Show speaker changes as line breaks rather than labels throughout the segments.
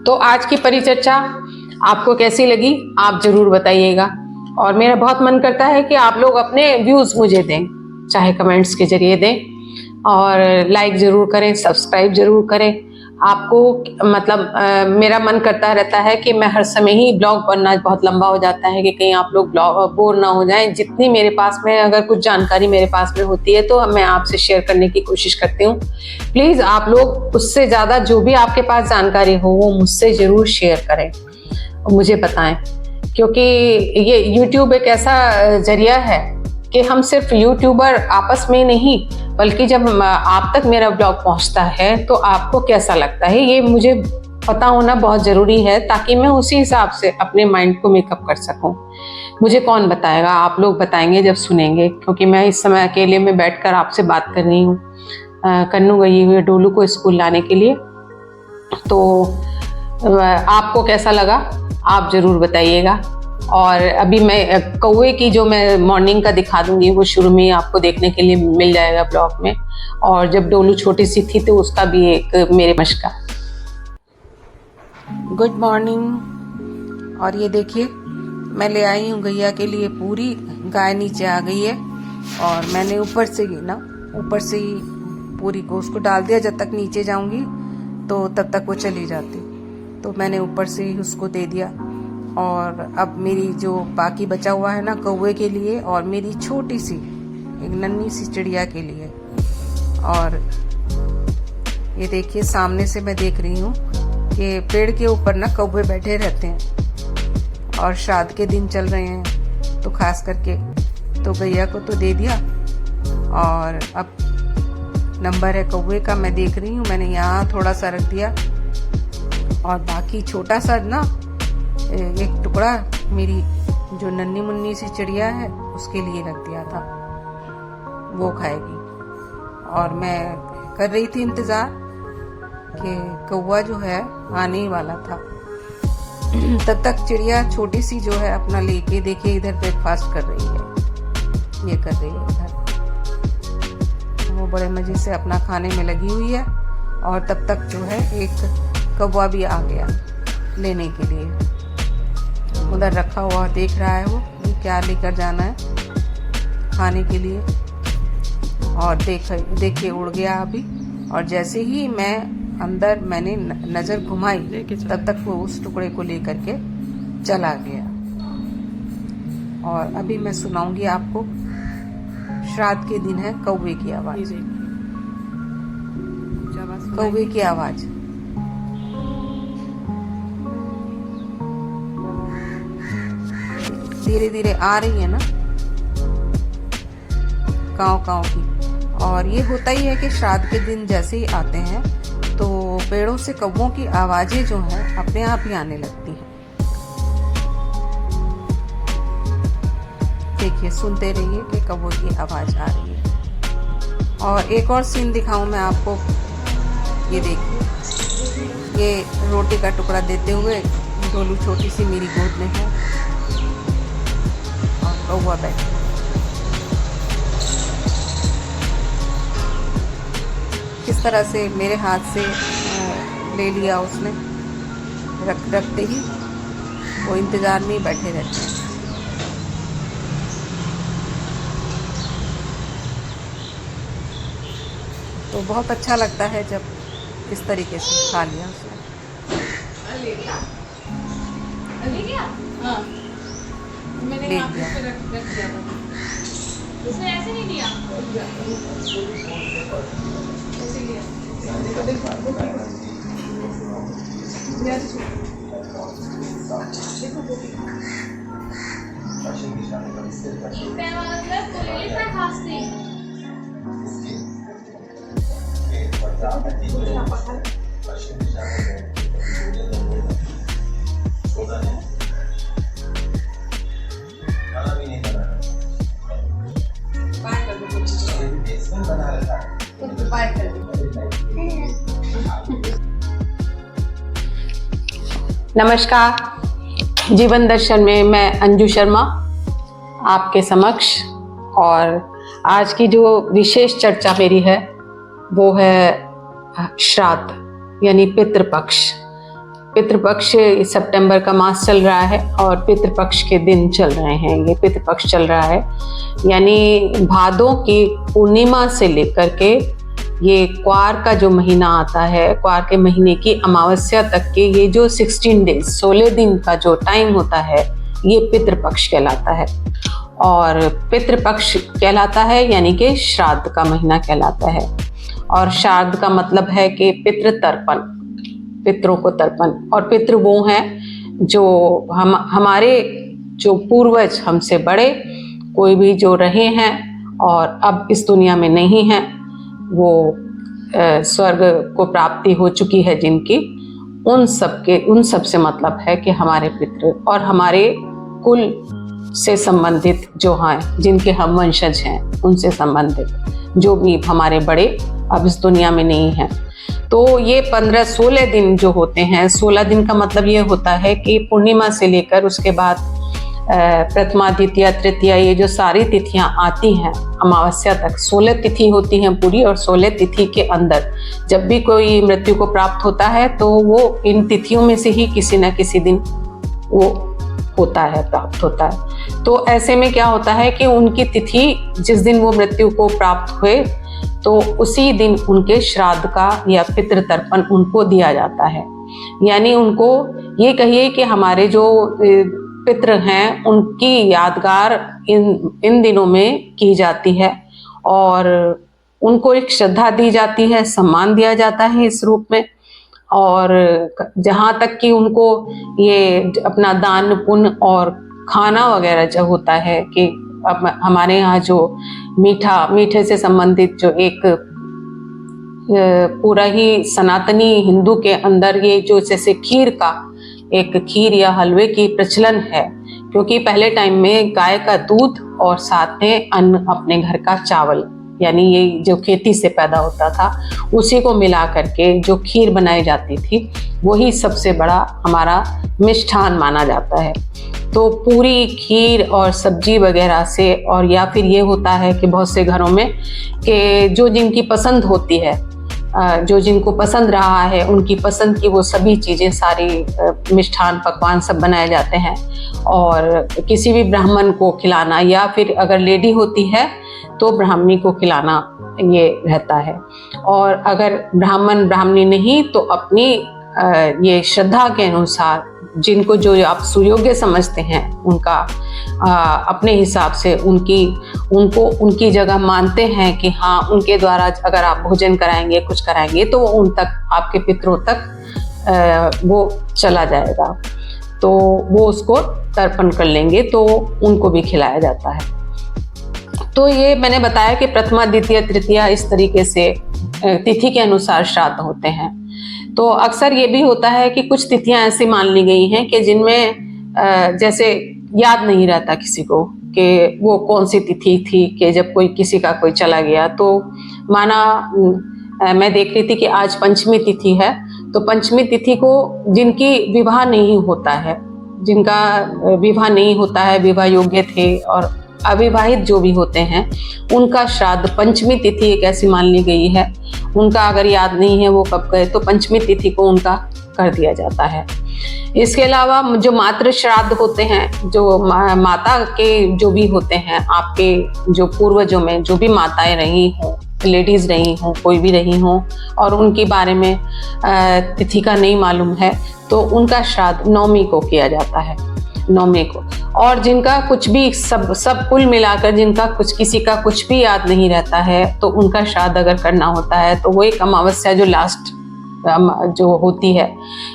तो आज की परिचर्चा आपको कैसी लगी आप जरूर बताइएगा। और मेरा बहुत मन करता है कि आप लोग अपने व्यूज मुझे दें, चाहे कमेंट्स के जरिए दें, और लाइक जरूर करें, सब्सक्राइब जरूर करें। आपको मेरा मन करता रहता है कि मैं हर समय ही ब्लॉग बनना बहुत लंबा हो जाता है कि कहीं आप लोग ब्लॉग बोर ना हो जाएं। जितनी मेरे पास में अगर कुछ जानकारी मेरे पास में होती है तो मैं आपसे शेयर करने की कोशिश करती हूँ। प्लीज आप लोग उससे ज्यादा जो भी आपके पास जानकारी हो वो मुझसे जरूर शेयर करें, मुझे बताएं, क्योंकि ये YouTube एक ऐसा जरिया है कि हम सिर्फ यूट्यूबर आपस में नहीं, बल्कि जब आप तक मेरा ब्लॉग पहुंचता है तो आपको कैसा लगता है ये मुझे पता होना बहुत ज़रूरी है, ताकि मैं उसी हिसाब से अपने माइंड को मेकअप कर सकूं। मुझे कौन बताएगा, आप लोग बताएंगे जब सुनेंगे, क्योंकि मैं इस समय अकेले में बैठकर आपसे बात कर रही हूँ। कन्नू गई हुई है डोलू को स्कूल लाने के लिए। तो आपको कैसा लगा आप ज़रूर बताइएगा। और अभी मैं कौवे की जो मैं मॉर्निंग का दिखा दूंगी वो शुरू में आपको देखने के लिए मिल जाएगा ब्लॉग में। और जब डोलू छोटी सी थी तो उसका भी एक मेरे नमस्कार, गुड मॉर्निंग। और ये देखिए मैं ले आई हूँ गैया के लिए पूरी। गाय नीचे आ गई है और मैंने ऊपर से ही पूरी को उसको डाल दिया। जब तक नीचे जाऊंगी तो तब तक वो चली जाती, तो मैंने ऊपर से ही उसको दे दिया। और अब मेरी जो बाकी बचा हुआ है ना कौवे के लिए, और मेरी छोटी सी एक नन्ही सी चिड़िया के लिए। और ये देखिए सामने से मैं देख रही हूँ कि पेड़ के ऊपर ना कौवे बैठे रहते हैं और श्राद्ध के दिन चल रहे हैं, तो खास करके तो गैया को तो दे दिया। और अब नंबर है कौवे का, मैं देख रही हूँ, मैंने यहाँ थोड़ा सा रख दिया और बाकी छोटा सा ना एक टुकड़ा मेरी जो नन्ही मुन्नी सी चिड़िया है उसके लिए रख दिया था, वो खाएगी। और मैं कर रही थी इंतजार कि कौवा जो है आने ही वाला था। तब तक चिड़िया छोटी सी जो है अपना लेके देखिए इधर ब्रेकफास्ट कर रही है, ये कर रही है इधर, वो बड़े मजे से अपना खाने में लगी हुई है। और तब तक जो है एक कौवा भी आ गया लेने के लिए, उधर रखा हुआ देख रहा है वो क्या लेकर जाना है खाने के लिए। और देखिए उड़ गया अभी। और जैसे ही मैंने नज़र घुमाई तब तक वो उस टुकड़े को लेकर के चला गया। और अभी मैं सुनाऊंगी आपको, श्राद्ध के दिन है कौवे की आवाज, कौवे की आवाज। धीरे धीरे आ रही है ना काँव काँव की। और ये होता ही है कि श्राद्ध के दिन जैसे ही आते हैं तो पेड़ों से कौवों की आवाजें जो हैं अपने आप ही आने लगती हैं। देखिए सुनते रहिए कि कौवों की आवाज आ रही है। और एक और सीन दिखाऊं मैं आपको, ये देखिए ये रोटी का टुकड़ा देते हुए डोलू छोटी सी मेरी गोद में है और कौवा बैठा। किस तरह से मेरे हाथ से ले लिया उसने, रखते ही वो इंतजार में ही बैठे रहते हैं। तो बहुत अच्छा लगता है जब इस तरीके से खा लिया उसने। ले लिया? हाँ। मैंने यहाँ पे रख दिया था। उसने ऐसे नहीं लिया? ऐसे लिया। नमस्कार, जीवन दर्शन में मैं अंजू शर्मा आपके समक्ष। और आज की जो विशेष चर्चा मेरी है वो है श्राद्ध यानी पितृपक्ष। पितृपक्ष सितंबर का मास चल रहा है और पितृपक्ष के दिन चल रहे हैं। ये पितृपक्ष चल रहा है, यानी भादों की पूर्णिमा से लेकर के ये क्वार का जो महीना आता है, क्वार के महीने की अमावस्या तक के ये जो 16 डेज 16 दिन का जो टाइम होता है, ये पितृपक्ष कहलाता है। और पितृपक्ष कहलाता है यानी कि श्राद्ध का महीना कहलाता है। और श्राद्ध का मतलब है कि पितृ तर्पण, पितरों को तर्पण। और पितृ वो हैं जो हमारे जो पूर्वज, हमसे बड़े कोई भी जो रहे हैं और अब इस दुनिया में नहीं हैं, वो स्वर्ग को प्राप्ति हो चुकी है जिनकी, उन सब से मतलब है कि हमारे पितृ और हमारे कुल से संबंधित जो हैं, जिनके हम वंशज हैं, उनसे संबंधित जो भी हमारे बड़े अब इस दुनिया में नहीं हैं। तो ये 15-16 दिन जो होते हैं, 16 दिन का मतलब ये होता है कि पूर्णिमा से लेकर उसके बाद प्रथमा, द्वितीया, तृतीया, ये जो सारी तिथियां आती हैं अमावस्या तक, 16 तिथि होती हैं पूरी। और 16 तिथि के अंदर जब भी कोई मृत्यु को प्राप्त होता है तो वो इन तिथियों में से ही किसी न किसी दिन वो होता है, प्राप्त होता है। तो ऐसे में क्या होता है कि उनकी तिथि जिस दिन वो मृत्यु को प्राप्त हुए, तो उसी दिन उनके श्राद्ध का या पितृ तर्पण उनको दिया जाता है। यानी उनको ये कहिए कि हमारे जो पितृ हैं उनकी यादगार इन दिनों में की जाती है और उनको एक श्रद्धा दी जाती है, सम्मान दिया जाता है इस रूप में। और जहाँ तक कि उनको ये अपना दान पुण्य और खाना वगैरह जो होता है कि अब हमारे यहाँ जो मीठे से संबंधित जो एक पूरा ही सनातनी हिंदू के अंदर ये जो जैसे खीर या हलवे की प्रचलन है, क्योंकि पहले टाइम में गाय का दूध और साथ में अन्न, अपने घर का चावल, यानी ये जो खेती से पैदा होता था, उसी को मिला करके जो खीर बनाई जाती थी, वही सबसे बड़ा हमारा मिष्ठान माना जाता है। तो पूरी खीर और सब्जी वगैरह से, और या फिर ये होता है कि बहुत से घरों में कि जो जिनकी पसंद होती है, जो जिनको पसंद रहा है, उनकी पसंद की वो सभी चीज़ें, सारी मिष्ठान पकवान सब बनाए जाते हैं और किसी भी ब्राह्मण को खिलाना, या फिर अगर लेडी होती है तो ब्राह्मणी को खिलाना ये रहता है। और अगर ब्राह्मण ब्राह्मणी नहीं तो अपनी ये श्रद्धा के अनुसार जिनको जो आप सुयोग्य समझते हैं, उनका अपने हिसाब से उनकी जगह मानते हैं कि हाँ, उनके द्वारा अगर आप भोजन कराएंगे, कुछ कराएंगे, तो उन तक, आपके पितरों तक वो चला जाएगा, तो वो उसको तर्पण कर लेंगे, तो उनको भी खिलाया जाता है। तो ये मैंने बताया कि प्रथमा, द्वितीय, तृतीया इस तरीके से तिथि के अनुसार श्राद्ध होते हैं। तो अक्सर ये भी होता है कि कुछ तिथियां ऐसी मान ली गई हैं कि जिनमें जैसे याद नहीं रहता किसी को कि वो कौन सी तिथि थी, कि जब कोई किसी का कोई चला गया, तो माना मैं देख रही थी कि आज पंचमी तिथि है, तो पंचमी तिथि को जिनकी विवाह नहीं होता है, जिनका विवाह नहीं होता है, विवाह योग्य थे और अविवाहित जो भी होते हैं, उनका श्राद्ध पंचमी तिथि एक ऐसी मान ली गई है, उनका अगर याद नहीं है वो कब गए, तो पंचमी तिथि को उनका कर दिया जाता है। इसके अलावा जो मातृ श्राद्ध होते हैं, जो माता के जो भी होते हैं, आपके जो पूर्वजों में जो भी माताएं रही हों, लेडीज रही हों, कोई भी रही हों, और उनके बारे में तिथि का नहीं मालूम है, तो उनका श्राद्ध नवमी को किया जाता है, नवमी को। और जिनका कुछ भी सब कुल मिलाकर जिनका किसी का कुछ भी याद नहीं रहता है, तो उनका श्राद्ध अगर करना होता है तो वो एक अमावस्या जो लास्ट जो होती है,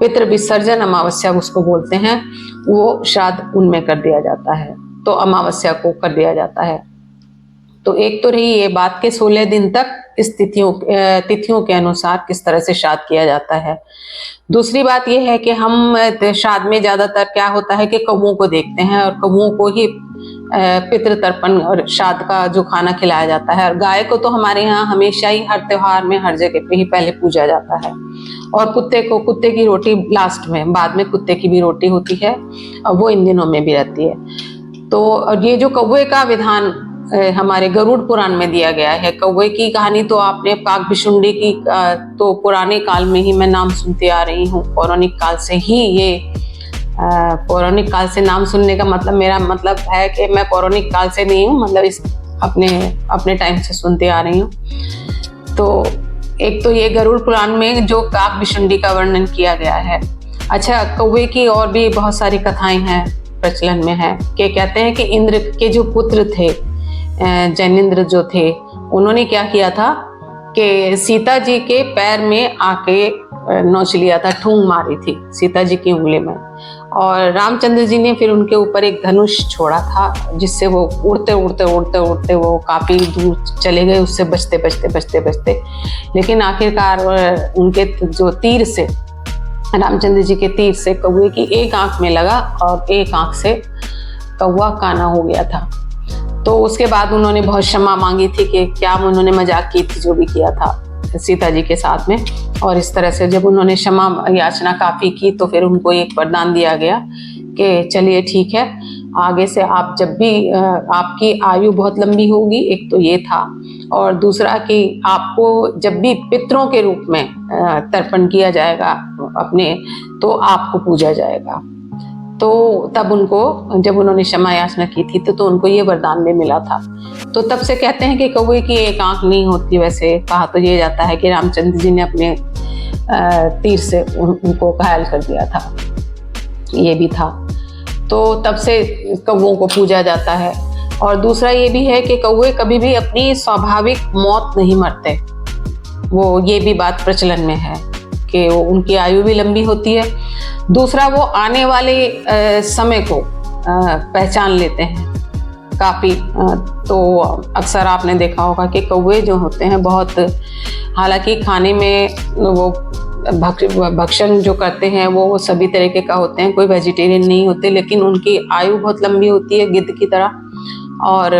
पितृ विसर्जन अमावस्या उसको बोलते हैं, वो श्राद्ध उनमें कर दिया जाता है, तो अमावस्या को कर दिया जाता है। तो एक तो रही ये बात के 16 दिन तक इस तिथियों के अनुसार किस तरह से श्राद्ध किया जाता है। दूसरी बात यह है कि हम श्राद्ध में ज्यादातर क्या होता है कि कौवों को देखते हैं, और कौवों को ही पितृ तर्पण और श्राद्ध का जो खाना खिलाया जाता है। और गाय को तो हमारे यहाँ हमेशा ही हर त्योहार में हर जगह पे ही पहले पूजा जाता है, और कुत्ते की रोटी लास्ट में, बाद में कुत्ते की भी रोटी होती है, और वो इन दिनों में भी रहती है। तो ये जो कौवे का विधान हमारे गरुड़ पुराण में दिया गया है। कौवे की कहानी तो आपने काकभुशुंडी की तो पुराने काल में ही मैं नाम सुनती आ रही हूँ, पौराणिक काल से ही ये पौराणिक काल से नाम सुनने का मतलब मेरा मतलब है कि मैं पौराणिक काल से नहीं हूँ, मतलब इस अपने टाइम से सुनते आ रही हूँ। तो एक तो ये गरुड़ पुराण में जो काकभुशुंडी का वर्णन किया गया है। अच्छा, कौवे की और भी बहुत सारी कथाएं हैं, प्रचलन में है कि कहते हैं कि इंद्र के जो पुत्र थे, जैनेंद्र जो थे, उन्होंने क्या किया था कि सीता जी के पैर में आके नोच लिया था, ठूंग मारी थी सीता जी की उंगली में, और रामचंद्र जी ने फिर उनके ऊपर एक धनुष छोड़ा था, जिससे वो उड़ते उड़ते उड़ते उड़ते वो काफी दूर चले गए, उससे बचते बचते बचते बचते, लेकिन आखिरकार उनके जो तीर से, रामचंद्र जी के तीर से कौवे की एक आंख में लगा और एक आंख से कौवा काना हो गया था। तो उसके बाद उन्होंने बहुत क्षमा मांगी थी कि क्या उन्होंने मजाक की थी जो भी किया था सीता जी के साथ में, और इस तरह से जब उन्होंने क्षमा याचना काफी की तो फिर उनको एक वरदान दिया गया कि चलिए ठीक है, आगे से आप जब भी आपकी आयु बहुत लंबी होगी, एक तो ये था, और दूसरा कि आपको जब भी पितरों के रूप में तर्पण किया जाएगा अपने, तो आपको पूजा जाएगा। तो तब उनको, जब उन्होंने क्षमा याचना की थी तो उनको ये वरदान भी मिला था। तो तब से कहते हैं कि कौवे की एक आंख नहीं होती, वैसे कहा तो ये जाता है कि रामचंद्र जी ने अपने तीर से उनको घायल कर दिया था, ये भी था। तो तब से कौवों को पूजा जाता है। और दूसरा ये भी है कि कौवे कभी भी अपनी स्वाभाविक मौत नहीं मरते, वो ये भी बात प्रचलन में है कि उनकी आयु भी लंबी होती है। दूसरा, वो आने वाले समय को पहचान लेते हैं काफ़ी। तो अक्सर आपने देखा होगा कि कौवे जो होते हैं बहुत, हालांकि खाने में वो भक्षण जो करते हैं वो सभी तरीके का होते हैं, कोई वेजिटेरियन नहीं होते, लेकिन उनकी आयु बहुत लंबी होती है गिद्ध की तरह, और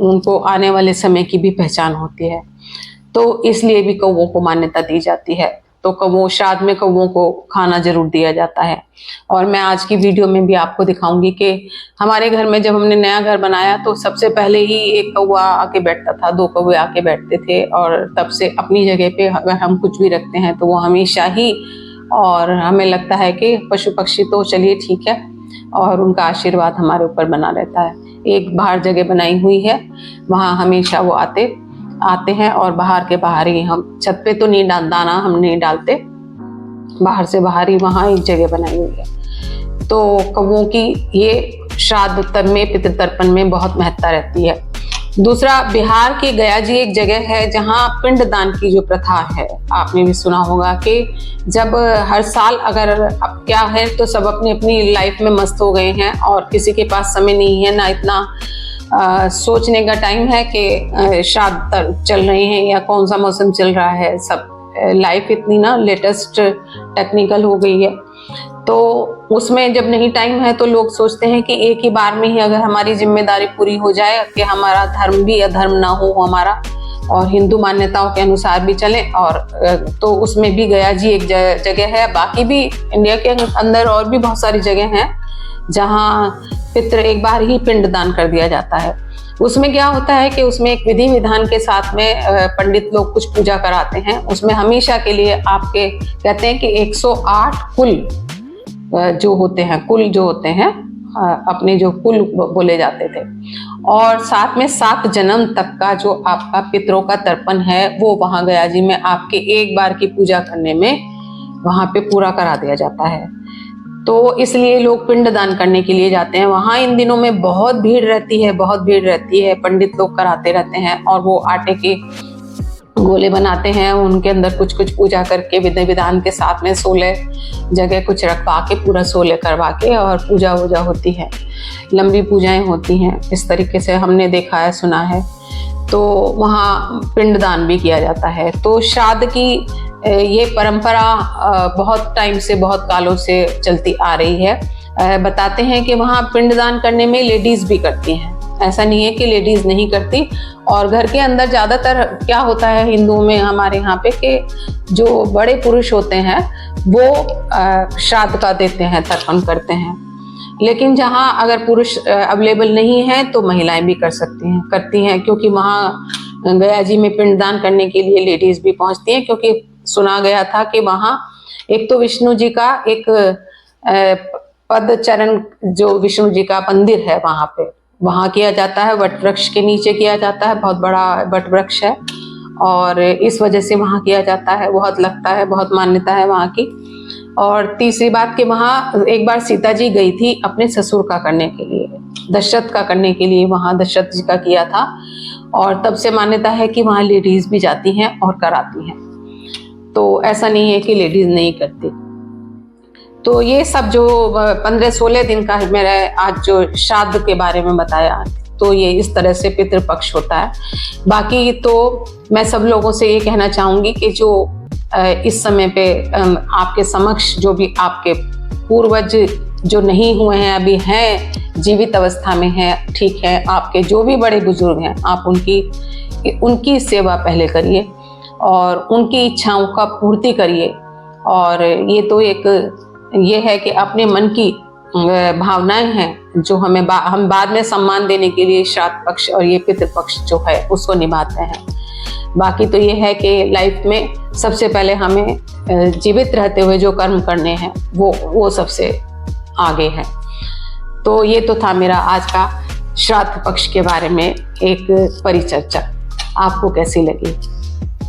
उनको आने वाले समय की भी पहचान होती है। तो इसलिए भी कौवों को मान्यता दी जाती है। तो कौवों, श्राद्ध में कौवों को खाना जरूर दिया जाता है। और मैं आज की वीडियो में भी आपको दिखाऊंगी कि हमारे घर में जब हमने नया घर बनाया तो सबसे पहले ही एक कौवा आके बैठता था, 2 कौवे आके बैठते थे, और तब से अपनी जगह पे अगर हम कुछ भी रखते हैं तो वो हमेशा ही, और हमें लगता है कि पशु पक्षी तो चलिए ठीक है, और उनका आशीर्वाद हमारे ऊपर बना रहता है। एक बाहर जगह बनाई हुई है, वहाँ हमेशा वो आते हैं, और बाहर के बाहर ही, हम छत पे तो नहीं दाना हम नहीं डालते, बाहर से बाहर ही वहाँ एक जगह बनाई हुई है। तो कौवों की ये श्राद्ध तब में, पितृतर्पण में बहुत महत्ता रहती है। दूसरा, बिहार की गया जी एक जगह है जहाँ पिंडदान की जो प्रथा है, आपने भी सुना होगा कि जब हर साल, अगर अब क्या है तो सब अपनी अपनी लाइफ में मस्त हो गए हैं और किसी के पास समय नहीं है, ना इतना सोचने का टाइम है कि श्राद्ध चल रहे हैं या कौन सा मौसम चल रहा है। सब लाइफ इतनी ना लेटेस्ट टेक्निकल हो गई है, तो उसमें जब नहीं टाइम है तो लोग सोचते हैं कि एक ही बार में ही अगर हमारी जिम्मेदारी पूरी हो जाए कि हमारा धर्म भी अधर्म ना हो हमारा, और हिंदू मान्यताओं के अनुसार भी चले, और तो उसमें भी गया जी एक जगह है। बाकी भी इंडिया के अंदर और भी बहुत सारी जगह हैं जहाँ पितृ एक बार ही पिंडदान कर दिया जाता है। उसमें क्या होता है कि उसमें एक विधि विधान के साथ में पंडित लोग कुछ पूजा कराते हैं। उसमें हमेशा के लिए आपके कहते हैं कि 108 कुल जो होते हैं, अपने जो कुल बोले जाते थे, और साथ में 7 जन्म तक का जो आपका पितरों का तर्पण है वो वहाँ गया जी में आपके एक बार की पूजा करने में वहाँ पे पूरा करा दिया जाता है। तो इसलिए लोग पिंडदान करने के लिए जाते हैं वहाँ। इन दिनों में बहुत भीड़ रहती है, पंडित लोग कराते रहते हैं, और वो आटे के गोले बनाते हैं, उनके अंदर कुछ कुछ पूजा करके विधि विधान के साथ में 16 जगह कुछ रखवा के, पूरा 16 करवा के, और पूजा वूजा होती है, लंबी पूजाएं होती हैं। इस तरीके से हमने देखा है, सुना है। तो वहाँ पिंडदान भी किया जाता है। तो श्राद्ध की ये परंपरा बहुत टाइम से, बहुत कालों से चलती आ रही है। बताते हैं कि वहाँ पिंडदान करने में लेडीज भी करती हैं, ऐसा नहीं है कि लेडीज नहीं करती। और घर के अंदर ज्यादातर क्या होता है हिंदुओं में, हमारे यहाँ पे, कि जो बड़े पुरुष होते हैं वो श्राद्ध का देते हैं, तर्पण करते हैं। लेकिन जहाँ अगर पुरुष अवेलेबल नहीं है तो महिलाएं भी करती हैं, क्योंकि वहाँ गया जी में पिंडदान करने के लिए लेडीज भी पहुंचती हैं, क्योंकि सुना गया था कि वहाँ एक तो विष्णु जी का एक पद चरण, जो विष्णु जी का मंदिर है वहाँ पे, वहाँ किया जाता है, वट वृक्ष के नीचे किया जाता है, बहुत बड़ा वट वृक्ष है और इस वजह से वहाँ किया जाता है, बहुत लगता है, बहुत मान्यता है वहाँ की। और तीसरी बात कि वहाँ एक बार सीता जी गई थी अपने ससुर का करने के लिए, दशरथ का करने के लिए, वहाँ दशरथ जी का किया था और तब से मान्यता है कि वहाँ लेडीज भी जाती हैं और कराती हैं, तो ऐसा नहीं है कि लेडीज नहीं करती। तो ये सब जो 15-16 दिन का मेरा आज जो श्राद्ध के बारे में बताया, तो ये इस तरह से पितृपक्ष होता है। बाकी तो मैं सब लोगों से ये कहना चाहूँगी कि जो इस समय पे आपके समक्ष जो भी आपके पूर्वज जो नहीं हुए हैं, अभी हैं, जीवित अवस्था में हैं, ठीक है, आपके जो भी बड़े बुजुर्ग हैं, आप उनकी सेवा पहले करिए और उनकी इच्छाओं का पूर्ति करिए। और ये तो ये है कि अपने मन की भावनाएं हैं जो हम बाद में सम्मान देने के लिए श्राद्ध पक्ष और ये पितृपक्ष जो है उसको निभाते हैं। बाकी तो ये है कि लाइफ में सबसे पहले हमें जीवित रहते हुए जो कर्म करने हैं वो सबसे आगे है। तो ये तो था मेरा आज का श्राद्ध पक्ष के बारे में एक परिचर्चा। आपको कैसी लगी?